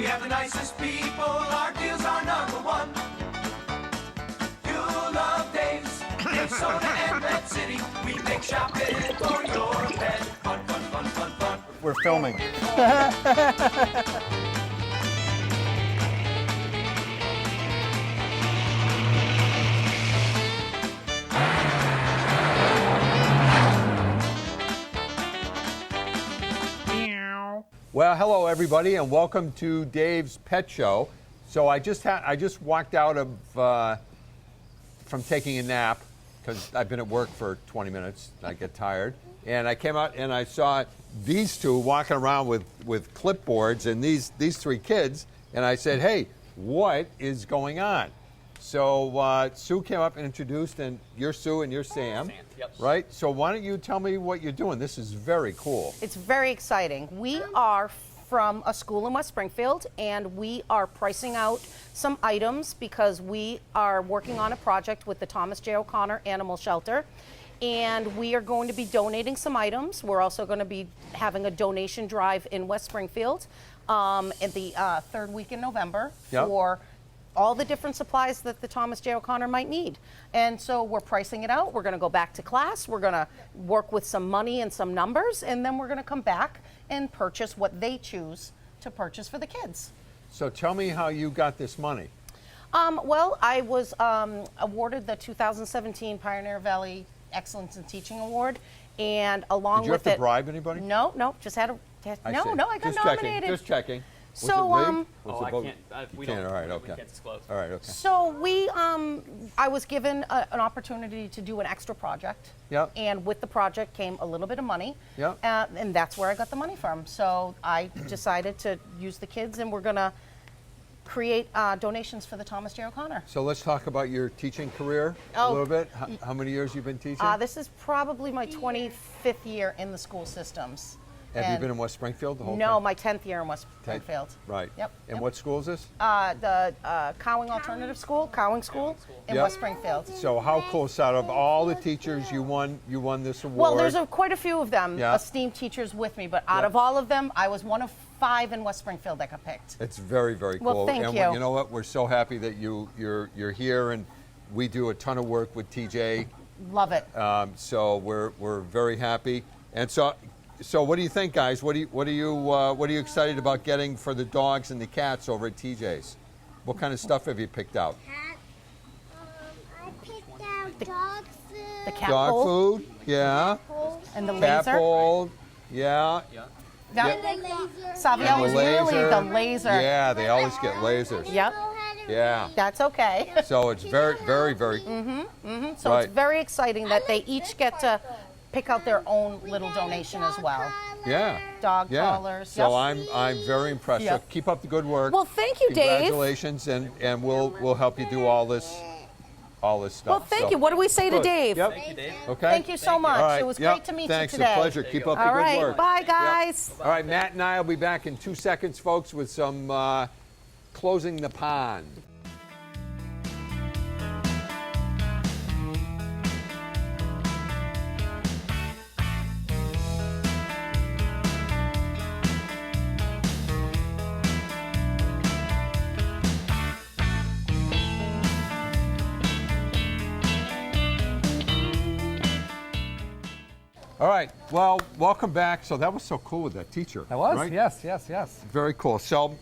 We have the nicest people, our deals are number one. You'll love Dave's, Dave's Soda and Red City. We make shopping for your pet. Fun, fun, fun, fun, fun. We're filming. Well, hello everybody, and welcome to Dave's Pet Show. So I just walked out of from taking a nap because I've been at work for 20 minutes. I get tired, and I came out and I saw these two walking around with clipboards and these three kids, and I said, "Hey, what is going on?" So Sue came up and introduced, and you're Sue and you're Sam, yep. Right? So why don't you tell me what you're doing? This is very cool. It's very exciting. We are from a school in West Springfield, and we are pricing out some items because we are working on a project with the Thomas J. O'Connor Animal Shelter, and we are going to be donating some items. We're also going to be having a donation drive in West Springfield at the third week in November for all the different supplies that the Thomas J. O'Connor might need. And so we're pricing it out. We're going to go back to class. We're going to work with some money and some numbers, and then we're going to come back and purchase what they choose to purchase for the kids. So tell me how you got this money. Well, I was awarded the 2017 Pioneer Valley Excellence in Teaching Award, and along Did you with have to bribe anybody? No, just had a, I got just nominated. Just checking. So, was it rigged? I Was it can't. We can't. don't. All right. Okay. We can't disclose. All right. Okay. So we, I was given an opportunity to do an extra project. Yep. And with the project came a little bit of money. Yep. And that's where I got the money from. So I decided to use the kids, and we're gonna create donations for the Thomas J. O'Connor. So let's talk about your teaching career a little bit. How many years you've been teaching? This is probably my 25th year in the school systems. Have you been in West Springfield the whole time? No, my 10th year in West Springfield. Right. Yep. And what school is this? The Cowing Alternative School, Cowing School in Yep. West Springfield. So how close out of all the teachers you won this award? Well, there's quite a few of them, Yeah. esteemed teachers with me, but out of all of them, I was one of 5 in West Springfield that got picked. It's very, very cool. Well, thank and you. You know what? We're so happy that you're here, and we do a ton of work with TJ. Love it. So we're very happy. And so what do you think, guys? What are you excited about getting for the dogs and the cats over at TJ's? What kind of stuff have you picked out? I picked out dog food. The cat Dog bowl food, yeah. and the Cat laser. bowl, yeah. Yep. The laser. Savio was really the laser. Yeah, they always get lasers. Yep. Yeah. That's okay. So it's very, very, very. So Right. it's very exciting that they each get to pick out their own little donation as well. Yeah. Dog Yeah. collars. So Yep. I'm very impressed. So Yep. keep up the good work. Well, thank you, Dave. Congratulations, and we'll help you do all this stuff. Well, thank you. What do we say to Good. Dave? Yep. Thank you, Dave. Okay. Thank you so much. All right. It was Yep. great to meet Thanks. you today. It's a pleasure. Keep up the All good right. work. Bye, guys. All right, Matt and I will be back in 2 seconds, folks, with some closing the pond. All right, well, welcome back. So that was so cool with that teacher. That was, right? yes. Very cool. So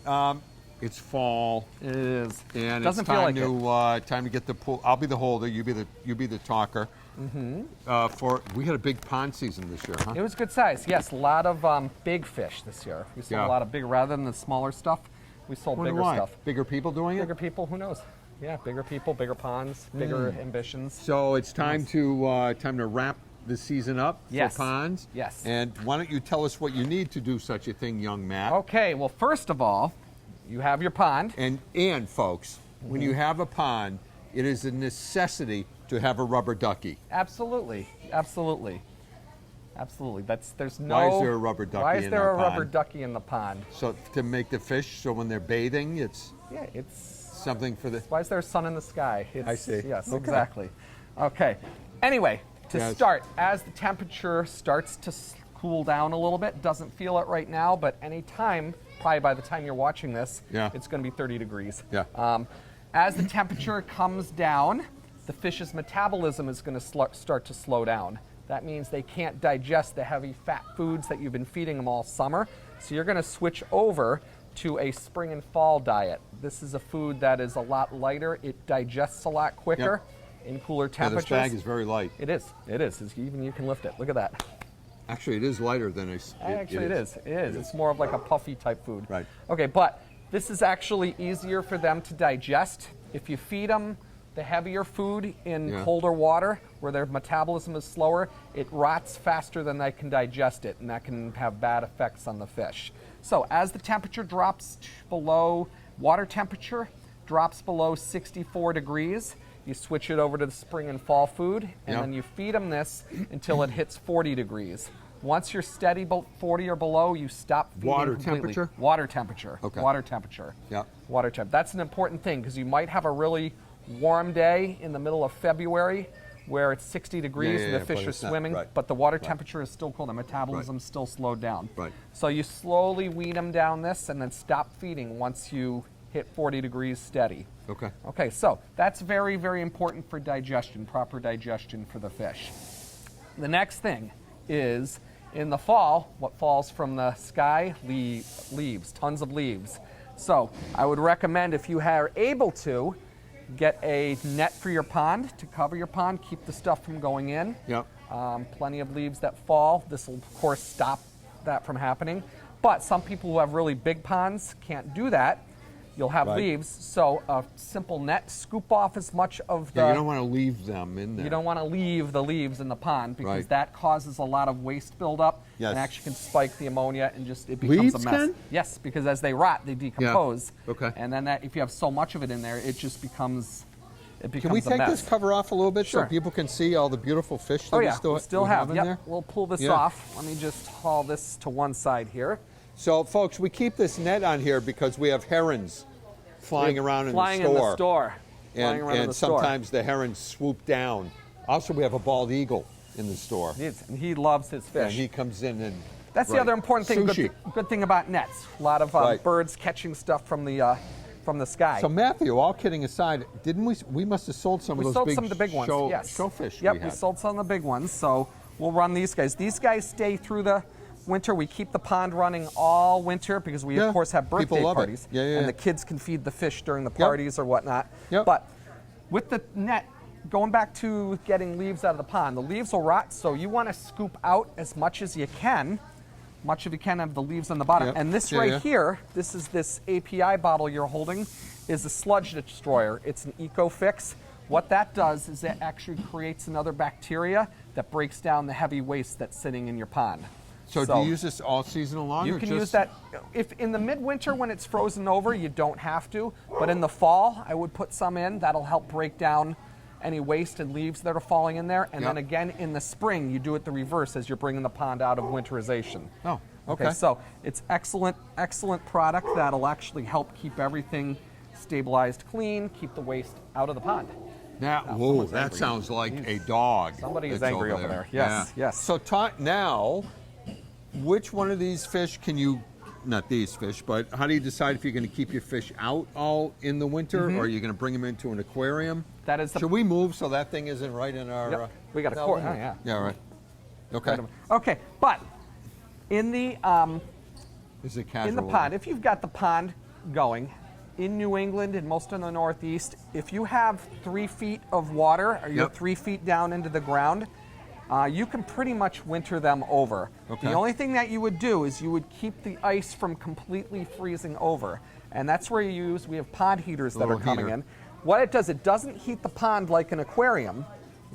it's fall, It is. and Doesn't it's feel time like to time to get the pool. I'll be the holder. You be the talker. Mm-hmm. We had a big pond season this year, huh? It was good size. Yes, a lot of big fish this year. We sold Yeah. a lot of big, rather than the smaller stuff. We sold Wonder bigger why? stuff. Bigger people doing Bigger it. people, who knows? Yeah, bigger people, bigger ponds, bigger ambitions. So it's time to wrap the season up Yes. for ponds. Yes. And why don't you tell us what you need to do such a thing, young Matt? Okay, well, first of all, you have your pond. And folks, when you have a pond, it is a necessity to have a rubber ducky. Absolutely. There's no. Why is there a rubber ducky Why is in there our a rubber pond? ducky in the pond? So to make the fish, so when they're bathing, it's Yeah, it's. something for the. Why is there a sun in the sky? I see. Yes, Okay. exactly. Okay. Anyway, to Yes. start, as the temperature starts to cool down a little bit. Doesn't feel it right now, but anytime, probably by the time you're watching this, it's going to be 30 degrees. Yeah. As the temperature comes down, the fish's metabolism is going to start to slow down. That means they can't digest the heavy fat foods that you've been feeding them all summer. So you're going to switch over to a spring and fall diet. This is a food that is a lot lighter. It digests a lot quicker in cooler temperatures. Yeah, this bag is very light. It is. It is. Even you can lift it. Look at that. Actually, it is lighter than it is. It is. It's more of like a puffy type food. Right. Okay, but this is actually easier for them to digest. If you feed them the heavier food in colder water where their metabolism is slower, it rots faster than they can digest it, and that can have bad effects on the fish. So as the temperature drops below, water temperature drops below 64 degrees, you switch it over to the spring and fall food, and then you feed them this until it hits 40 degrees. Once you're steady 40 or below, you stop feeding Water completely. temperature? Water temperature. Okay. Water temperature. Yeah. Water temp. That's an important thing because you might have a really warm day in the middle of February where it's 60 degrees and the fish are swimming, but the water temperature is still cold. The metabolism's still slowed down. Right. So you slowly wean them down this and then stop feeding once you hit 40 degrees steady. Okay. Okay, so that's very, very important for digestion, proper digestion for the fish. The next thing is in the fall, what falls from the sky? Leaves, tons of leaves. So I would recommend if you are able to, get a net for your pond to cover your pond, keep the stuff from going in. Yep. Plenty of leaves that fall. This will, of course, stop that from happening. But some people who have really big ponds can't do that. You'll have leaves, so a simple net, scoop off as much of the... Yeah, you don't want to leave them in there. You don't want to leave the leaves in the pond because that causes a lot of waste buildup and actually can spike the ammonia and just it becomes Leaves a mess. can? Yes, because as they rot, they decompose. Yeah. Okay. And then if you have so much of it in there, it just becomes Can we a take mess. this cover off a little bit Sure. so people can see all the beautiful fish that we we still have. in Yep. there? We'll pull this off. Let me just haul this to one side here. So, folks, we keep this net on here because we have herons flying around in the store. Flying in the store. And sometimes the herons swoop down. Also, we have a bald eagle in the store. And he loves his fish. And he comes in and... That's the other important thing. Sushi. Good thing about nets. A lot of birds catching stuff from the sky. So Matthew, all kidding aside, didn't we must have sold some of those some of the big ones. Yes. Showfish. Yep, we sold some of the big ones. So we'll run these guys. These guys stay through the winter. We keep the pond running all winter because we of course have birthday parties. And the kids can feed the fish during the parties or whatnot. But with the net, going back to getting leaves out of the pond, the leaves will rot, so you want to scoop out as much as you can. Much of you can have the leaves on the bottom. And this here, this is this API bottle you're holding, is a sludge destroyer. It's an EcoFix. What that does is it actually creates another bacteria that breaks down the heavy waste that's sitting in your pond. So do you use this all season long? You can use that. If in the midwinter when it's frozen over, you don't have to. But in the fall, I would put some in. That'll help break down any waste and leaves that are falling in there. And then again, in the spring, you do it the reverse as you're bringing the pond out of winterization. Oh, okay. So it's excellent, excellent product that'll actually help keep everything stabilized clean, keep the waste out of the pond. Now, whoa, that sounds like a dog. Somebody is angry over there. Yes, yes. So now, which one of these fish can you, not these fish, but how do you decide if you're going to keep your fish out all in the winter or are you going to bring them into an aquarium? That is Should we move so that thing isn't right in our... we got a quart. Oh, yeah. Yeah, right. Okay. Okay, but in the Is it casual? in the pond, if you've got the pond going in New England and most of the Northeast, if you have 3 feet of water or you're 3 feet down into the ground, you can pretty much winter them over. Okay. The only thing that you would do is you would keep the ice from completely freezing over. And that's where we have pond heaters that are coming in. What it does, it doesn't heat the pond like an aquarium.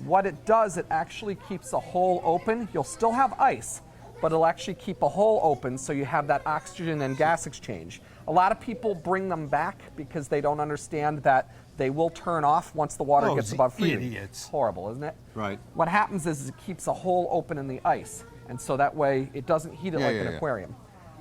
What it does, it actually keeps a hole open. You'll still have ice, but it'll actually keep a hole open so you have that oxygen and gas exchange. A lot of people bring them back because they don't understand that they will turn off once the water gets above freezing. Idiots. It's horrible, isn't it? Right. What happens is it keeps a hole open in the ice, and so that way it doesn't heat it like an aquarium.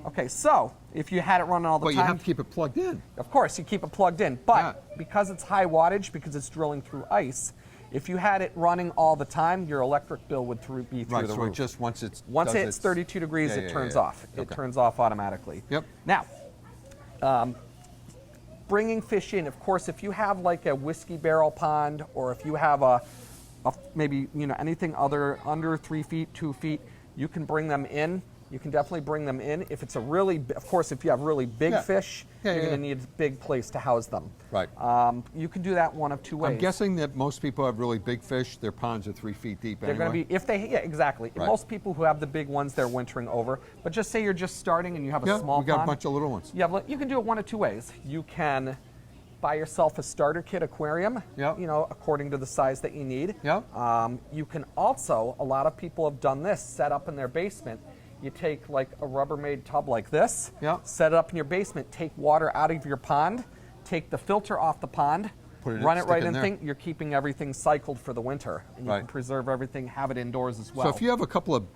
Okay, so if you had it running all the time... But you have to keep it plugged in. Of course, you keep it plugged in, but because it's high wattage, because it's drilling through ice, If you had it running all the time, your electric bill would be through the so roof. just once it's Once it's 32 degrees, it turns off. It turns off automatically. Yep. Now, bringing fish in, of course, if you have like a whiskey barrel pond, or if you have maybe anything under 3 feet, 2 feet, you can bring them in. You can definitely bring them in. If it's of course, if you have really big fish, you're going to need a big place to house them. Right. You can do that one of two ways. I'm guessing that most people have really big fish. Their ponds are 3 feet deep. They're going to be, exactly. Right. Most people who have the big ones, they're wintering over. But just say you're just starting and you have a small we got pond. a bunch of little ones. You can do it one of two ways. You can buy yourself a starter kit aquarium, according to the size that you need. Yep. You can also, a lot of people have done this, set up in their basement. You take like a Rubbermaid tub like this, set it up in your basement, take water out of your pond, take the filter off the pond, run it right in thing. You're keeping everything cycled for the winter, and you can preserve everything, have it indoors as well. So if you have a couple of,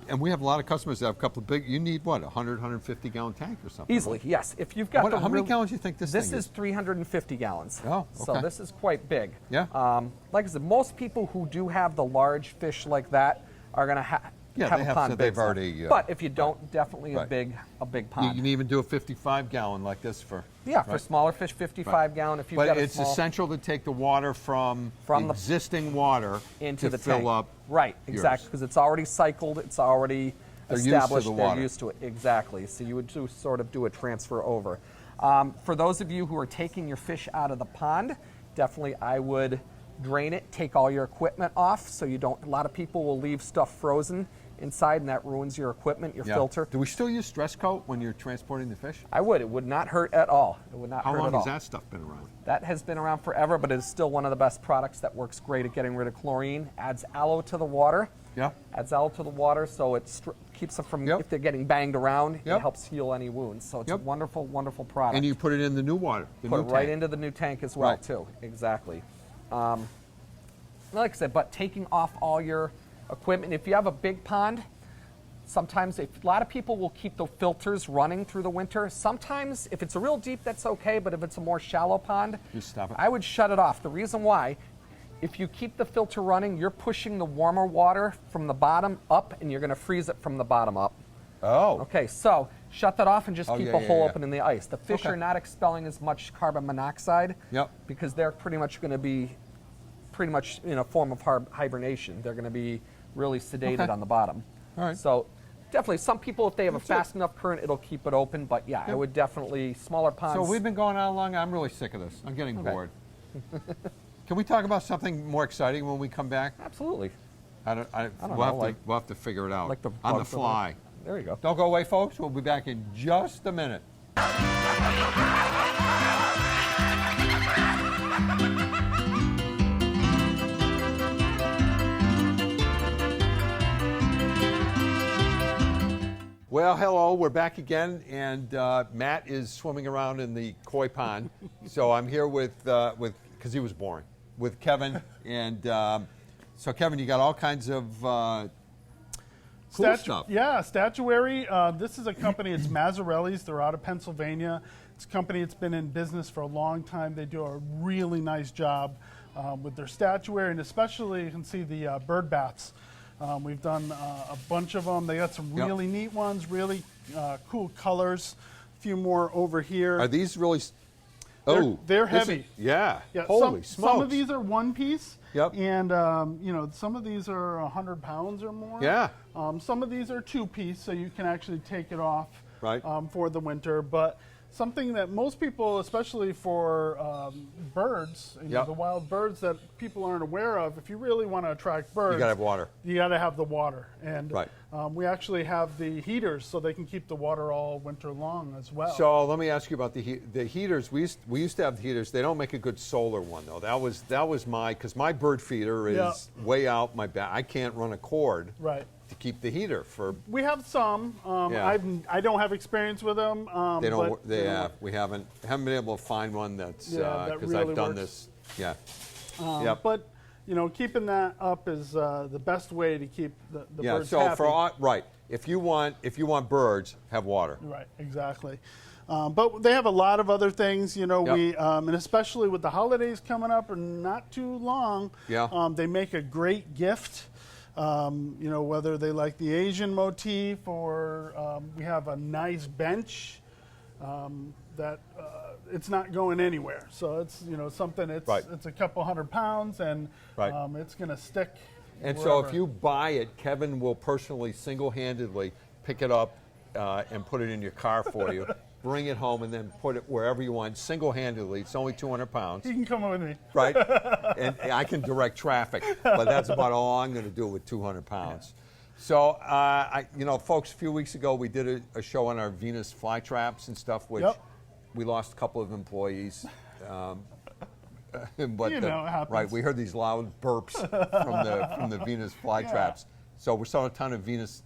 and we have a lot of customers that have a couple of big, you need what, 100, 150 gallon tank or something? Easily, yes. If you've got how many gallons do you think this thing is? This is 350 gallons. Oh, okay. So this is quite big. Yeah. Like I said, most people who do have the large fish like that are going to have a pond big. But if you don't, definitely a big pond. You can even do a 55 gallon like this for. Yeah, for smaller fish, 55 gallon. If you've got it's essential to take the water from the existing water into the fill tank. up. Right, exactly, because it's already cycled. It's already established. They're used to it, exactly. So you would sort of do a transfer over. For those of you who are taking your fish out of the pond, definitely I would drain it, take all your equipment off, so you don't. A lot of people will leave stuff frozen inside, and that ruins your equipment, your filter. Do we still use stress coat when you're transporting the fish? I would. It would not hurt at all. It would not hurt at all. How long has that stuff been around? That has been around forever, but it is still one of the best products that works great at getting rid of chlorine. Adds aloe to the water. Yeah. Adds aloe to the water, so it keeps them from, if they're getting banged around, it helps heal any wounds. So it's a wonderful, wonderful product. And you put it in the new water, put it right into the new tank as well, too. Exactly. Like I said, but taking off all your equipment. If you have a big pond, sometimes a lot of people will keep the filters running through the winter. Sometimes, if it's a real deep, that's okay, but if it's a more shallow pond, I would shut it off. The reason why, if you keep the filter running, you're pushing the warmer water from the bottom up, and you're going to freeze it from the bottom up. Oh. Okay, so shut that off and just keep a hole open in the ice. The fish are not expelling as much carbon monoxide because they're pretty much going to be in a form of hibernation. They're going to be really sedated on the bottom. All right. So definitely, some people, if they have a fast enough current, it'll keep it open. But yeah, I would definitely, smaller ponds. So we've been going on long. I'm really sick of this. I'm getting bored. Can we talk about something more exciting when we come back? Absolutely. We'll have to figure it out like on the fly. There you go. Don't go away, folks. We'll be back in just a minute. Well, hello, we're back again, and Matt is swimming around in the koi pond. So I'm here with because he was boring, with Kevin. And so, Kevin, you got all kinds of cool stuff. Yeah, statuary. This is a company, it's Mazzarelli's. They're out of Pennsylvania. It's a company that's been in business for a long time. They do a really nice job with their statuary, and especially you can see the bird baths. We've done a bunch of them. They got some really neat ones, really cool colors. A few more over here. Are these really? They're heavy. Yeah. Holy smokes! Some of these are one piece. Yep. And some of these are 100 pounds or more. Yeah. Some of these are 2-piece, so you can actually take it off for the winter. But something that most people, especially for birds, the wild birds that people aren't aware of, if you really want to attract birds, you got to have water. You got to have the water. And we actually have the heaters so they can keep the water all winter long as well. So let me ask you about the heaters. We used to have the heaters. They don't make a good solar one, though. That was because my bird feeder is way out my back. I can't run a cord. Right. To keep the heater for. We have some. I don't have experience with them. They don't. We haven't been able to find one that's because really I've done works. this. Yeah. But keeping that up is the best way to keep the birds so happy. if you want birds, have water. Right. Exactly. But they have a lot of other things, you know. Yep. We and especially with the holidays coming up and not too long, they make a great gift. You know, whether they like the Asian motif or we have a nice bench that it's not going anywhere. So it's, you know, something. It's a couple 100 pounds and it's going to stick. And wherever. so if you buy it, Kevin will personally, single-handedly pick it up and put it in your car for you. Bring it home and then put it wherever you want, single-handedly. It's only 200 pounds. You can come with me. Right? And I can direct traffic, but that's about all I'm going to do with 200 pounds. So, you know, folks, a few weeks ago we did a show on our Venus flytraps and stuff, which we lost a couple of employees. But you know, it happens. Right, we heard these loud burps from the Venus flytraps. So we're selling a ton of Venus,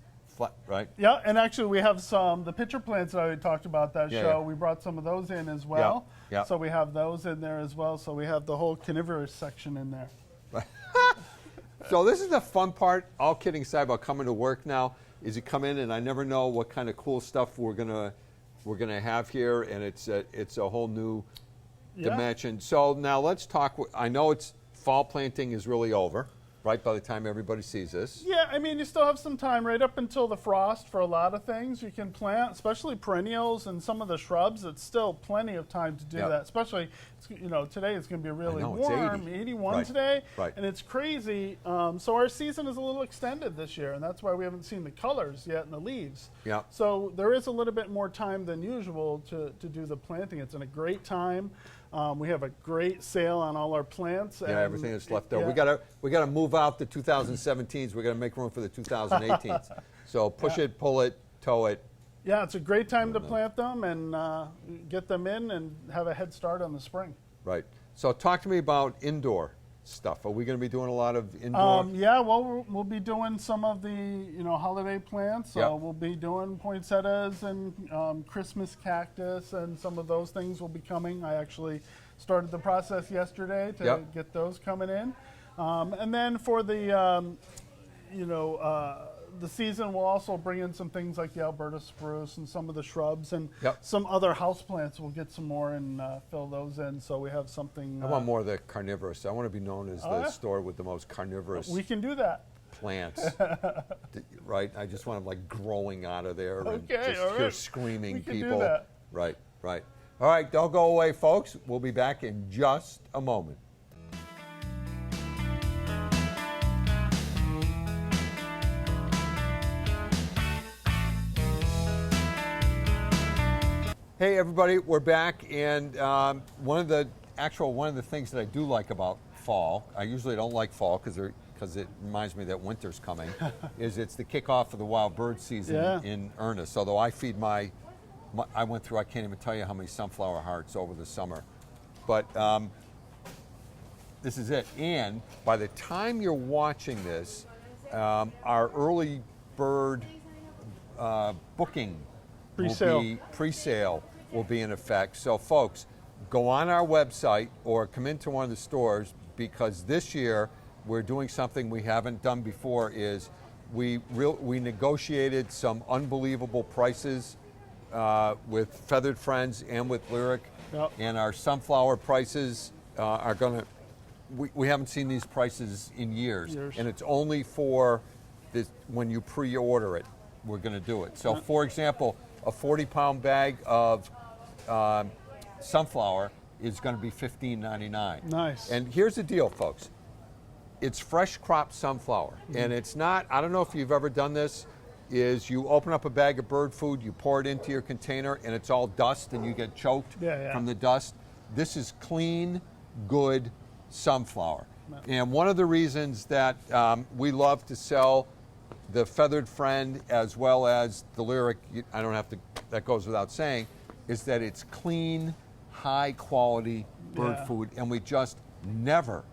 right? Yeah, and actually we have the pitcher plants that I talked about that show. Yeah. We brought some of those in as well. Yeah. So we have those in there as well. So we have the whole carnivorous section in there. So this is the fun part, all kidding aside about coming to work now, is you come in and I never know what kind of cool stuff we're gonna have here, and it's a whole new dimension. So now let's talk. I know it's fall planting is really over, right? By the time everybody sees this. Yeah, I mean, you still have some time right up until the frost for a lot of things you can plant, especially perennials and some of the shrubs. It's still plenty of time to do that, especially, you know, today it's going to be really warm, 81 today, and it's crazy. So our season is a little extended this year, and that's why we haven't seen the colors yet in the leaves. Yeah. So there is a little bit more time than usual to do the planting. It's in a great time. We have a great sale on all our plants. Yeah, everything that's left over. We gotta move out the 2017s. We gotta make room for the 2018s. So push it, pull it, tow it. Yeah, it's a great time to plant them and get them in and have a head start on the spring. Right. So talk to me about indoor stuff. Are we going to be doing a lot of indoor? Yeah, well, we'll be doing some of the holiday plants. We'll be doing poinsettias and Christmas cactus, and some of those things will be coming. I actually started the process yesterday to get those coming in, and then for the the season, we'll also bring in some things like the Alberta spruce and some of the shrubs and some other house plants. We'll get some more and fill those in, so we have something. I want more of the carnivorous. I want to be known as the store with the most carnivorous. We can do that. Plants, right? I just want them like growing out of there and just hear screaming we can people. Do that. Right. All right, don't go away, folks. We'll be back in just a moment. Hey everybody, we're back, and one of the things that I do like about fall, I usually don't like fall because it reminds me that winter's coming, is it's the kickoff of the wild bird season in earnest. Although I feed I can't even tell you how many sunflower hearts over the summer, but this is it. And by the time you're watching this, our early bird booking pre-sale will be in effect. So folks, go on our website or come into one of the stores, because this year we're doing something we haven't done before. Is we negotiated some unbelievable prices with Feathered Friends and with Lyric, and our sunflower prices are going to. We haven't seen these prices in years, and it's only for this when you pre-order it. We're going to do it. So, for example, a 40-pound bag of sunflower is going to be $15.99. Nice. And here's the deal, folks. It's fresh crop sunflower, and it's not. I don't know if you've ever done this. Is you open up a bag of bird food, you pour it into your container, and it's all dust, and you get choked from the dust. This is clean, good sunflower. And one of the reasons that we love to sell the Feathered Friend as well as the Lyric, I don't have to, that goes without saying, is that it's clean, high quality bird food, and we just never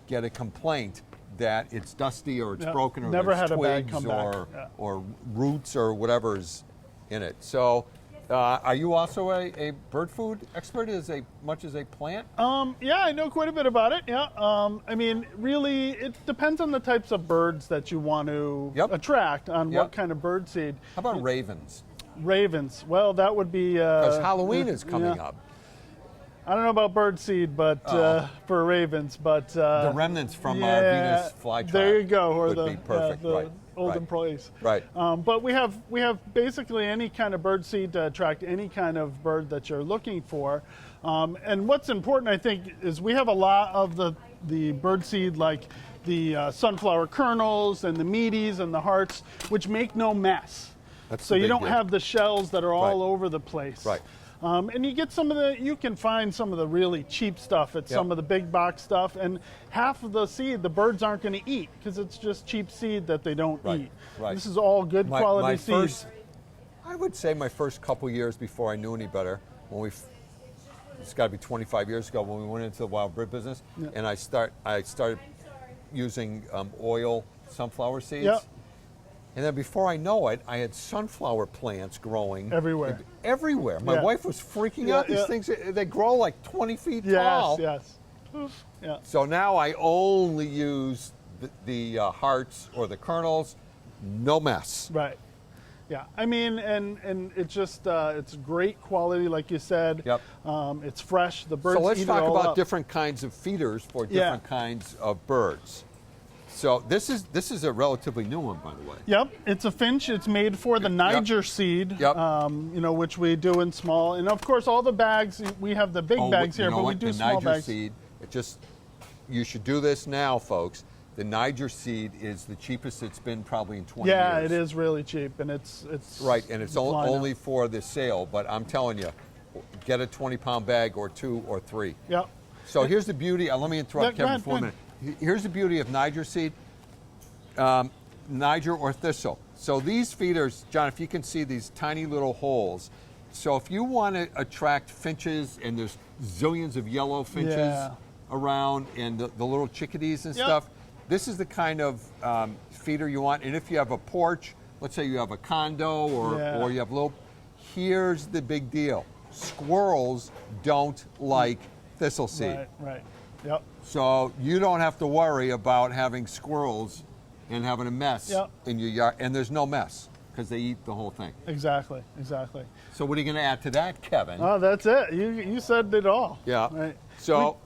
get a complaint that it's dusty or it's broken or never there's had twigs a bag come back. or roots or whatever is in it. So are you also a bird food expert as much as a plant? Yeah, I know quite a bit about it. Yeah. I mean, really, it depends on the types of birds that you want to attract on what kind of bird seed. How about ravens? Ravens. Well, that would be Because Halloween is coming up. I don't know about birdseed, but for ravens, but The remnants from our Venus flytrap. There you go, or would be perfect. the old employees. Right. But we have basically any kind of birdseed to attract any kind of bird that you're looking for. And what's important, I think, is we have a lot of the birdseed, like the sunflower kernels and the meaties and the hearts, which make no mess. So you don't have the shells that are all over the place. Right. And you get you can find some of the really cheap stuff at some of the big box stuff, and half of the seed the birds aren't going to eat because it's just cheap seed that they don't eat. Right. This is all good quality seed. I would say my first couple years before I knew any better, it's got to be 25 years ago when we went into the wild bird business, and I started using oil sunflower seeds. Yep. And then before I know it, I had sunflower plants growing Everywhere. Everywhere. My wife was freaking out. These things, they grow like 20 feet tall. Yes. Yeah. So now I only use the hearts or the kernels. No mess. Right. Yeah. I mean, and it's just it's great quality, like you said. Yep. It's fresh. The birds. So let's eat talk it all about up. different kinds of feeders for different kinds of birds. So this is a relatively new one, by the way. Yep, it's a finch. It's made for the Niger seed, Yep. Which we do in small. And of course, all the bags, we have the big bags here, but we do the small Niger bags. seed, you should do this now, folks. The Niger seed is the cheapest it's been probably in 20 years. Yeah, it is really cheap, and it's right, and it's flying only up. for the sale. But I'm telling you, get a 20-pound bag or 2 or 3. Yep. So here's the beauty. Let me interrupt Go Kevin ahead, for a go minute. Here's the beauty of Niger seed. Niger or thistle. So these feeders, John, if you can see these tiny little holes. So if you want to attract finches, and there's zillions of yellow finches around, and the little chickadees and stuff, this is the kind of feeder you want. And if you have a porch, let's say you have a condo or you have here's the big deal. Squirrels don't like thistle seed. Right. Yep. So you don't have to worry about having squirrels and having a mess in your yard. And there's no mess because they eat the whole thing. Exactly. So what are you going to add to that, Kevin? Oh, that's it. You said it all. Yeah. Right. So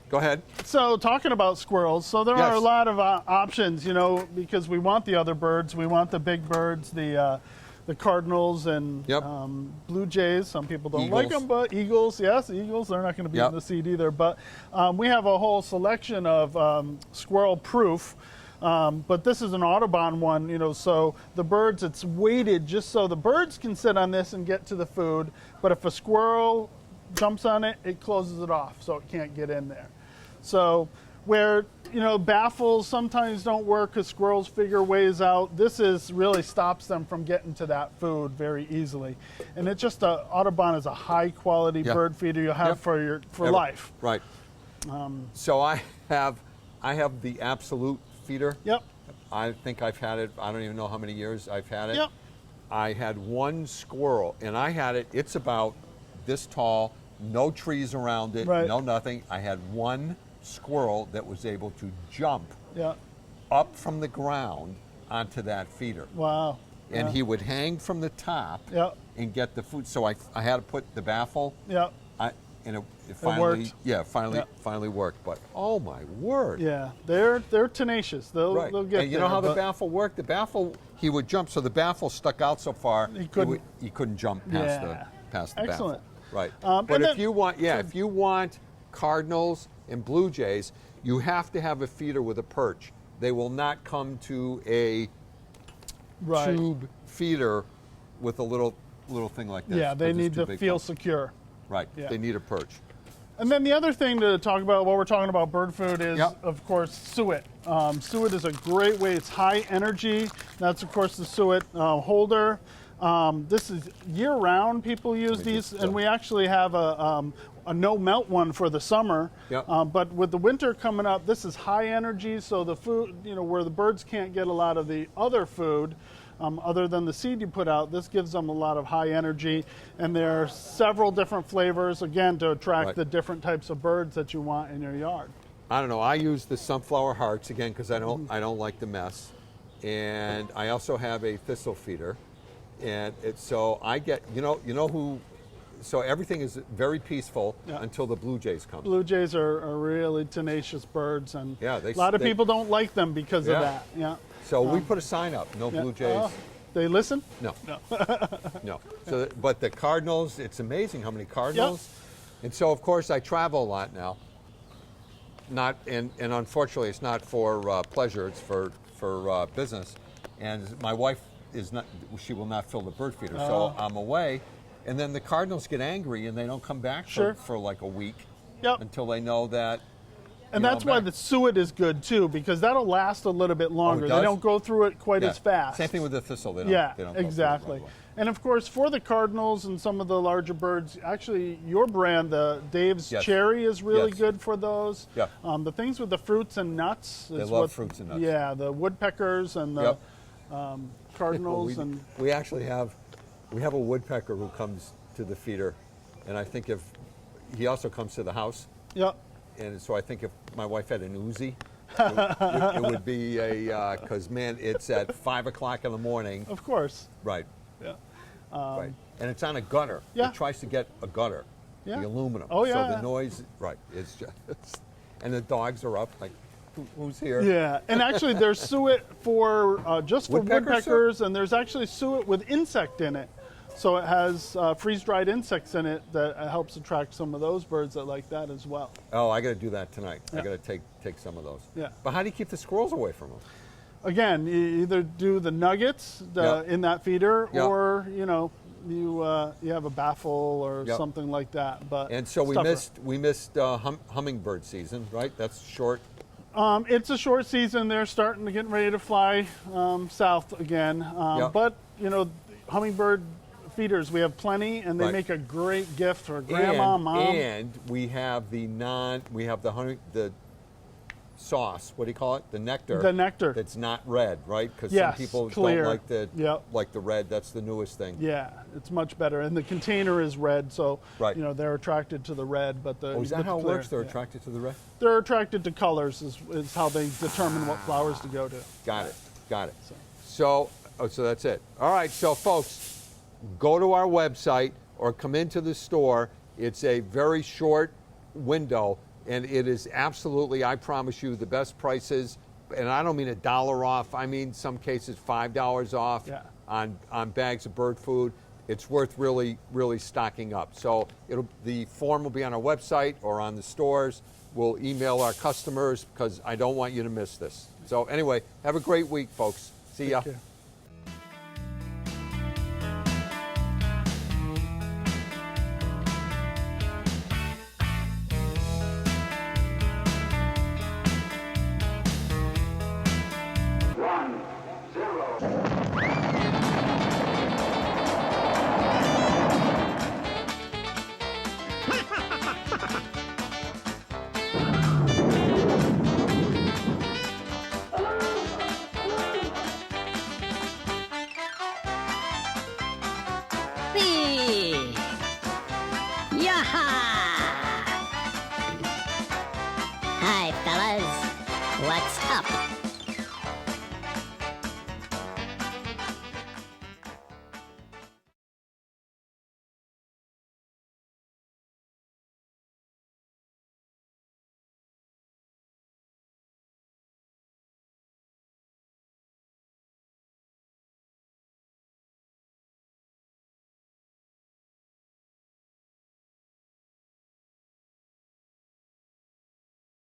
go ahead. So talking about squirrels, so there are a lot of options, because we want the other birds. We want the big birds, the cardinals and blue jays. Some people don't like them, but eagles, yes, eagles. They're not going to be in the seed either. But we have a whole selection of squirrel-proof. But this is an Audubon one, so the birds, it's weighted just so the birds can sit on this and get to the food. But if a squirrel jumps on it, it closes it off so it can't get in there. So where, baffles sometimes don't work because squirrels figure ways out, this really stops them from getting to that food very easily. And it's just Audubon is a high quality bird feeder you'll have for life. Right. So I have the absolute feeder. Yep. I think I've had it, I don't even know how many years I've had it. Yep. I had one squirrel, and I had it, it's about this tall, no trees around it, no nothing. I had one squirrel that was able to jump up from the ground onto that feeder. Wow. And he would hang from the top and get the food. So I had to put the baffle. And it finally, worked. Finally worked. But oh my word! Yeah, they're tenacious. They'll get. And you know how the baffle worked? The baffle, he would jump. So the baffle stuck out so far he couldn't jump past the Excellent. baffle. Right. But if you want cardinals and blue jays, you have to have a feeder with a perch. They will not come to a tube feeder with a little thing like this. Yeah, they need to feel secure. Right, they need a perch. And then the other thing to talk about while we're talking about bird food is, of course, suet. Suet is a great way. It's high energy. That's, of course, the suet holder. This is year-round. People use these, and we actually have a no-melt one for the summer. But with the winter coming up, this is high energy, so the food, where the birds can't get a lot of the other food, other than the seed you put out, this gives them a lot of high energy. And there are several different flavors, again, to attract the different types of birds that you want in your yard. I don't know. I use the sunflower hearts, again, because I don't like the mess. And I also have a thistle feeder. And so I get, you know who, so everything is very peaceful until the blue jays come. Blue jays are really tenacious birds, and a lot of people don't like them because of that. Yeah. So we put a sign up, no blue jays. They listen? No. No. So, but the cardinals, it's amazing how many cardinals. And so, of course, I travel a lot now. And unfortunately, it's not for pleasure, it's for business. And my wife she will not fill the bird feeder. So I'm away. And then the cardinals get angry and they don't come back for like a week until they know that. And that's why the suet is good too, because that'll last a little bit longer. They don't go through it quite as fast. Same thing with the thistle. They don't go through exactly. it right away. And of course, for the cardinals and some of the larger birds, actually, your brand, the Dave's Cherry, is really good for those. Yeah. The things with the fruits and nuts. They love fruits and nuts. Yeah, the woodpeckers and the cardinals. We actually have a woodpecker who comes to the feeder, and I think if he also comes to the house. Yep. And so I think if my wife had an Uzi, it would be because man, it's at 5 o'clock in the morning. Of course. Right. Yeah. Right. And it's on a gutter. Yeah. It tries to get a gutter. Yeah. The aluminum. Oh, yeah. So the noise, it's just, and the dogs are up like, who's here? Yeah. And actually, there's suet for just for woodpeckers, and there's actually suet with insect in it. So it has freeze-dried insects in it that helps attract some of those birds that like that as well. Oh, I got to do that tonight. I got to take some of those. Yeah. But how do you keep the squirrels away from them? Again, you either do the nuggets in that feeder, or you have a baffle or something like that. But and so we missed hummingbird season, right? That's short. It's a short season. They're starting to get ready to fly south again. But hummingbird feeders, we have plenty, and they make a great gift for grandma, mom. And we have the sauce. What do you call it? The nectar. The nectar. That's not red, right? Because some people clear. don't like the red. That's the newest thing. Yeah, it's much better. And the container is red, so they're attracted to the red. But is that how it works? They're attracted to the red. They're attracted to colors. Is how they determine what flowers to go to. Got it. So that's it. All right. So folks, go to our website or come into the store. It's a very short window, and it is absolutely, I promise you, the best prices. And I don't mean $1 off. I mean some cases $5 off on bags of bird food. It's worth really, really stocking up. So the form will be on our website or on the stores. We'll email our customers because I don't want you to miss this. So anyway, have a great week, folks. See ya. Take care.